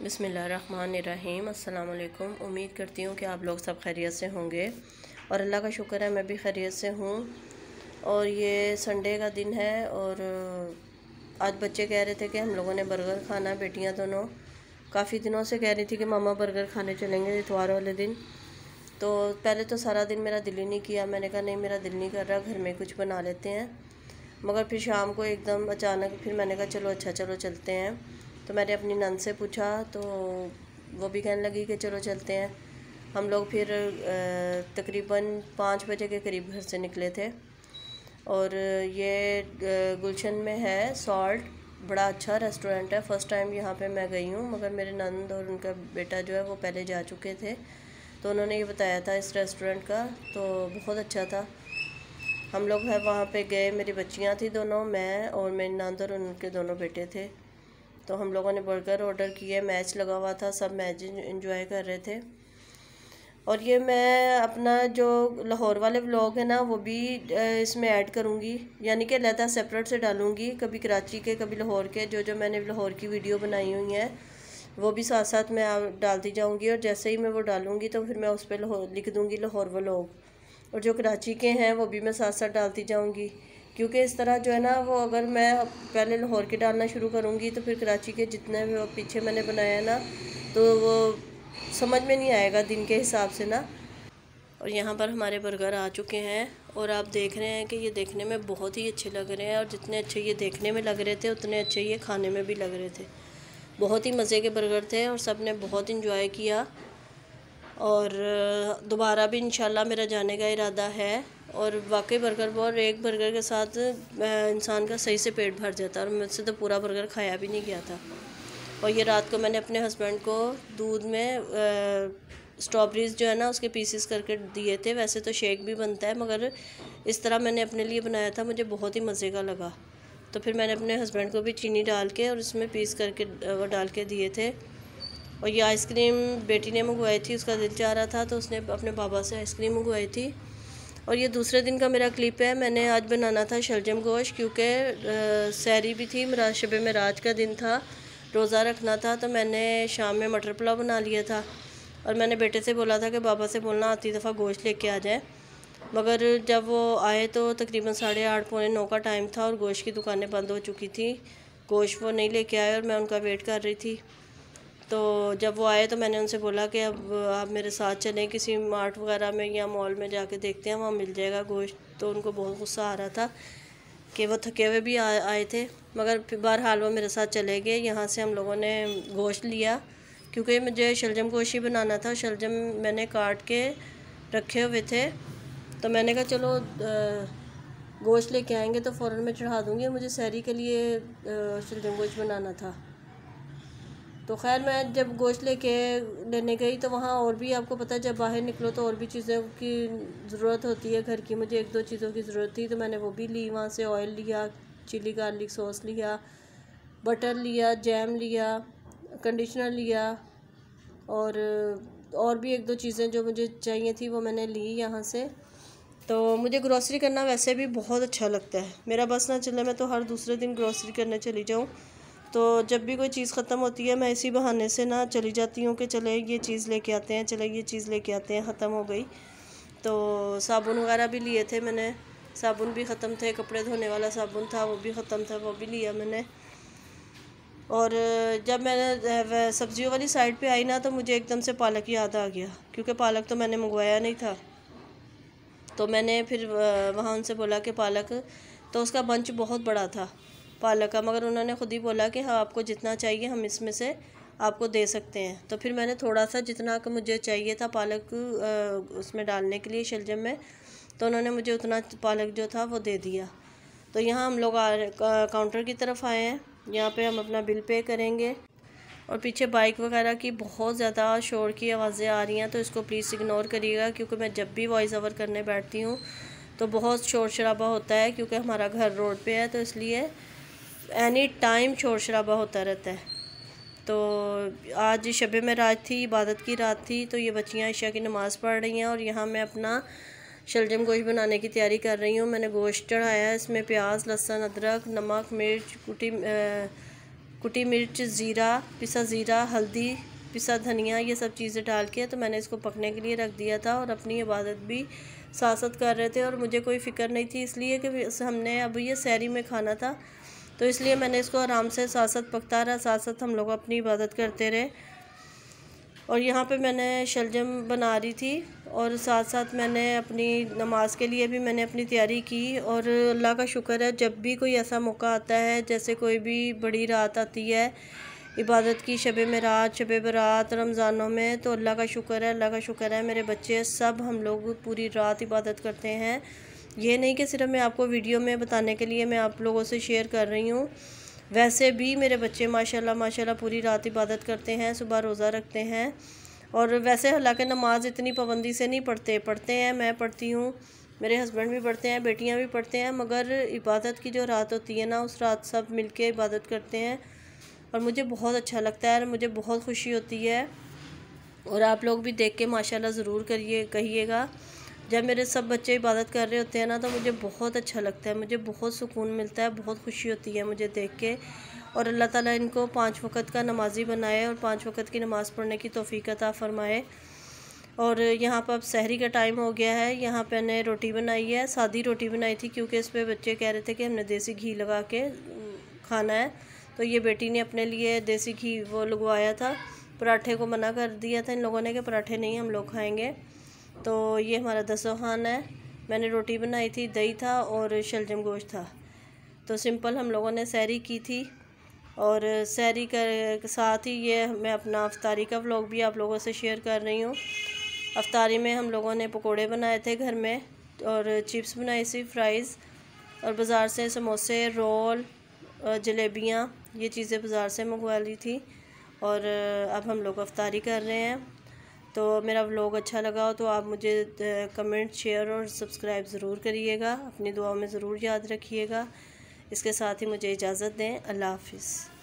बिस्मिल्लाहिर्रहमानिर्रहीम। अस्सलाम वालेकुम। उम्मीद करती हूँ कि आप लोग सब खैरियत से होंगे और अल्लाह का शुक्र है मैं भी खैरियत से हूँ। और ये संडे का दिन है और आज बच्चे कह रहे थे कि हम लोगों ने बर्गर खाना, बेटियाँ दोनों काफ़ी दिनों से कह रही थी कि मामा बर्गर खाने चलेंगे इतवार वाले दिन। तो पहले तो सारा दिन मेरा दिल ही नहीं किया, मैंने कहा नहीं मेरा दिल नहीं कर रहा, घर में कुछ बना लेते हैं। मगर फिर शाम को एकदम अचानक फिर मैंने कहा चलो अच्छा चलो चलते हैं। तो मैंने अपनी नंद से पूछा तो वो भी कहने लगी कि चलो चलते हैं। हम लोग फिर तकरीबन 5 बजे के करीब घर से निकले थे और ये गुलशन में है सॉल्ट, बड़ा अच्छा रेस्टोरेंट है। फ़र्स्ट टाइम यहाँ पे मैं गई हूँ, मगर मेरे नंद और उनका बेटा जो है वो पहले जा चुके थे, तो उन्होंने ये बताया था इस रेस्टोरेंट का, तो बहुत अच्छा था। हम लोग है वहाँ पे गए, मेरी बच्चियाँ थी दोनों, मैं और मेरी नंद और उनके दोनों बेटे थे। तो हम लोगों ने बर्गर ऑर्डर किए, मैच लगा हुआ था, सब मैच एंजॉय कर रहे थे। और ये मैं अपना जो लाहौर वाले व्लॉग है ना वो भी इसमें ऐड करूँगी, यानी कि अलहदा सेपरेट से डालूँगी, कभी कराची के कभी लाहौर के, जो जो मैंने लाहौर की वीडियो बनाई हुई हैं वो भी साथ साथ मैं डालती जाऊँगी। और जैसे ही मैं वो डालूँगी तो फिर मैं उस पर लिख दूँगी लाहौर व्लॉग, और जो कराची के हैं वो भी मैं साथ साथ डालती जाऊँगी। क्योंकि इस तरह जो है ना वो अगर मैं पहले लाहौर के डालना शुरू करूँगी तो फिर कराची के जितने भी पीछे मैंने बनाया है ना तो वो समझ में नहीं आएगा दिन के हिसाब से ना। और यहाँ पर हमारे बर्गर आ चुके हैं और आप देख रहे हैं कि ये देखने में बहुत ही अच्छे लग रहे हैं, और जितने अच्छे ये देखने में लग रहे थे उतने अच्छे ये खाने में भी लग रहे थे। बहुत ही मज़े के बर्गर थे और सब ने बहुत इंजॉय किया। और दोबारा भी इंशाल्लाह मेरा जाने का इरादा है। और वाकई बर्गर और एक बर्गर के साथ इंसान का सही से पेट भर जाता है, और मुझसे तो पूरा बर्गर खाया भी नहीं गया था। और ये रात को मैंने अपने हस्बैंड को दूध में स्ट्रॉबेरीज़ जो है ना उसके पीसेस करके दिए थे। वैसे तो शेक भी बनता है, मगर इस तरह मैंने अपने लिए बनाया था, मुझे बहुत ही मज़े का लगा। तो फिर मैंने अपने हस्बैंड को भी चीनी डाल के और इसमें पीस करके वो डाल के दिए थे। और ये आइसक्रीम बेटी ने मंगवाई थी, उसका दिल चाह रहा था तो उसने अपने बाबा से आइसक्रीम मंगवाई थी। और ये दूसरे दिन का मेरा क्लिप है। मैंने आज बनाना था शलजम गोश्त, क्योंकि सहरी भी थी, मेरा शब मेराज का दिन था, रोज़ा रखना था, तो मैंने शाम में मटर पुलाव बना लिया था। और मैंने बेटे से बोला था कि बाबा से बोलना आती दफ़ा गोश्त लेके आ जाए, मगर जब वो आए तो तकरीबन 8:30 पौने 9 का टाइम था और गोश्त की दुकानें बंद हो चुकी थी। गोश्त वो नहीं लेके आए और मैं उनका वेट कर रही थी। तो जब वो आए तो मैंने उनसे बोला कि अब आप मेरे साथ चलें किसी मार्ट वगैरह में या मॉल में जाके देखते हैं, वहाँ मिल जाएगा गोश्त। तो उनको बहुत गुस्सा आ रहा था कि वो थके हुए भी आए थे, मगर फिर बहरहाल वो मेरे साथ चले गए। यहाँ से हम लोगों ने गोश्त लिया, क्योंकि मुझे शलजम गोश्त ही बनाना था। शलजम मैंने काट के रखे हुए थे, तो मैंने कहा चलो गोश्त लेके आएंगे तो फ़ौरन मैं चढ़ा दूँगी। मुझे सहरी के लिए शलजम गोश्त बनाना था। तो खैर मैं जब गोश्त लेने गई तो वहाँ और भी, आपको पता है जब बाहर निकलो तो और भी चीज़ों की ज़रूरत होती है घर की। मुझे 1-2 चीज़ों की ज़रूरत थी तो मैंने वो भी ली वहाँ से। ऑयल लिया, चिली गार्लिक सॉस लिया, बटर लिया, जैम लिया, कंडीशनर लिया, और भी 1-2 चीज़ें जो मुझे चाहिए थी वो मैंने ली यहाँ से। तो मुझे ग्रॉसरी करना वैसे भी बहुत अच्छा लगता है, मेरा बस ना चले मैं तो हर दूसरे दिन ग्रॉसरी करने चली जाऊँ। तो जब भी कोई चीज़ ख़त्म होती है मैं इसी बहाने से ना चली जाती हूँ कि चले ये चीज़ लेके आते हैं, चले ये चीज़ लेके आते हैं, ख़त्म हो गई। तो साबुन वगैरह भी लिए थे मैंने, साबुन भी ख़त्म थे, कपड़े धोने वाला साबुन था वो भी ख़त्म था, वो भी लिया मैंने। और जब मैंने सब्ज़ियों वाली साइड पे आई ना तो मुझे एकदम से पालक याद आ गया, क्योंकि पालक तो मैंने मंगवाया नहीं था। तो मैंने फिर वहाँ उनसे बोला कि पालक, तो उसका बंच बहुत बड़ा था पालक का, मगर उन्होंने ख़ुद ही बोला कि हाँ आपको जितना चाहिए हम इसमें से आपको दे सकते हैं। तो फिर मैंने थोड़ा सा जितना कि मुझे चाहिए था पालक उसमें डालने के लिए शलजम में, तो उन्होंने मुझे उतना पालक जो था वो दे दिया। तो यहाँ हम लोग काउंटर की तरफ आए हैं, यहाँ पे हम अपना बिल पे करेंगे। और पीछे बाइक वगैरह की बहुत ज़्यादा शोर की आवाज़ें आ रही हैं, तो इसको प्लीज़ इग्नोर करिएगा, क्योंकि मैं जब भी वॉइस ओवर करने बैठती हूँ तो बहुत शोर शराबा होता है, क्योंकि हमारा घर रोड पे है, तो इसलिए एनी टाइम शोर शराबा होता रहता है। तो आज शब मेराज थी, इबादत की रात थी, तो ये बच्चियाँ इशा की नमाज़ पढ़ रही हैं और यहाँ मैं अपना शलजम गोश्त बनाने की तैयारी कर रही हूँ। मैंने गोश्त चढ़ाया है, इसमें प्याज, लहसुन, अदरक, नमक, मिर्च, कुटी कुटी मिर्च, ज़ीरा, पिसा ज़ीरा, हल्दी, पिसा धनिया, ये सब चीज़ें डाल के तो मैंने इसको पकने के लिए रख दिया था। और अपनी इबादत भी साथ साथ कर रहे थे और मुझे कोई फ़िक्र नहीं थी, इसलिए कि हमने अब ये सहरी में खाना था, तो इसलिए मैंने इसको आराम से साथ साथ पकता रहा, साथ साथ हम लोग अपनी इबादत करते रहे। और यहाँ पे मैंने शलजम बना रही थी और साथ साथ मैंने अपनी नमाज के लिए भी मैंने अपनी तैयारी की। और अल्लाह का शुक्र है, जब भी कोई ऐसा मौका आता है, जैसे कोई भी बड़ी रात आती है इबादत की, शब मेराज, शब बरात, रमज़ानों में, तो अल्लाह का शुक्र है, अल्लाह का शुक्र है, मेरे बच्चे सब हम लोग पूरी रात इबादत करते हैं। ये नहीं कि सिर्फ मैं आपको वीडियो में बताने के लिए मैं आप लोगों से शेयर कर रही हूँ, वैसे भी मेरे बच्चे माशाल्लाह माशाल्लाह पूरी रात इबादत करते हैं, सुबह रोज़ा रखते हैं। और वैसे हालांकि नमाज इतनी पाबंदी से नहीं पढ़ते हैं, मैं पढ़ती हूँ, मेरे हस्बैंड भी पढ़ते हैं, बेटियाँ भी पढ़ते हैं, मगर इबादत की जो रात होती है ना, उस रात सब मिलके इबादत करते हैं और मुझे बहुत अच्छा लगता है और मुझे बहुत खुशी होती है। और आप लोग भी देख के माशाल्लाह ज़रूर कहिएगा। जब मेरे सब बच्चे इबादत कर रहे होते हैं ना, तो मुझे बहुत अच्छा लगता है, मुझे बहुत सुकून मिलता है, बहुत खुशी होती है मुझे देख के। और अल्लाह ताला इनको 5 वक़्त का नमाजी बनाए और 5 वक़्त की नमाज़ पढ़ने की तौफ़ीक अता फ़रमाए। और यहाँ पर अब सहरी का टाइम हो गया है। यहाँ पे मैंने रोटी बनाई है, सादी रोटी बनाई थी, क्योंकि इस पर बच्चे कह रहे थे कि हमने देसी घी लगा के खाना है, तो ये बेटी ने अपने लिए देसी घी वो लगवाया था। पराठे को मना कर दिया था इन लोगों ने कि पराठे नहीं हम लोग खाएँगे। तो ये हमारा दस्तरख़्वान है। मैंने रोटी बनाई थी, दही था और शलजम गोश्त था। तो सिंपल हम लोगों ने सहरी की थी। और सहरी के साथ ही ये मैं अपना अफ्तारी का व्लॉग भी आप लोगों से शेयर कर रही हूँ। अफ्तारी में हम लोगों ने पकोड़े बनाए थे घर में और चिप्स बनाई थी, फ्राइज़, और बाज़ार से समोसे, रोल, जलेबियाँ, ये चीज़ें बाज़ार से मंगवा ली थी। और अब हम लोग अफ्तारी कर रहे हैं। तो मेरा व्लॉग अच्छा लगा हो तो आप मुझे कमेंट, शेयर और सब्सक्राइब ज़रूर करिएगा, अपनी दुआओं में ज़रूर याद रखिएगा। इसके साथ ही मुझे इजाज़त दें। अल्लाह हाफ़िज़।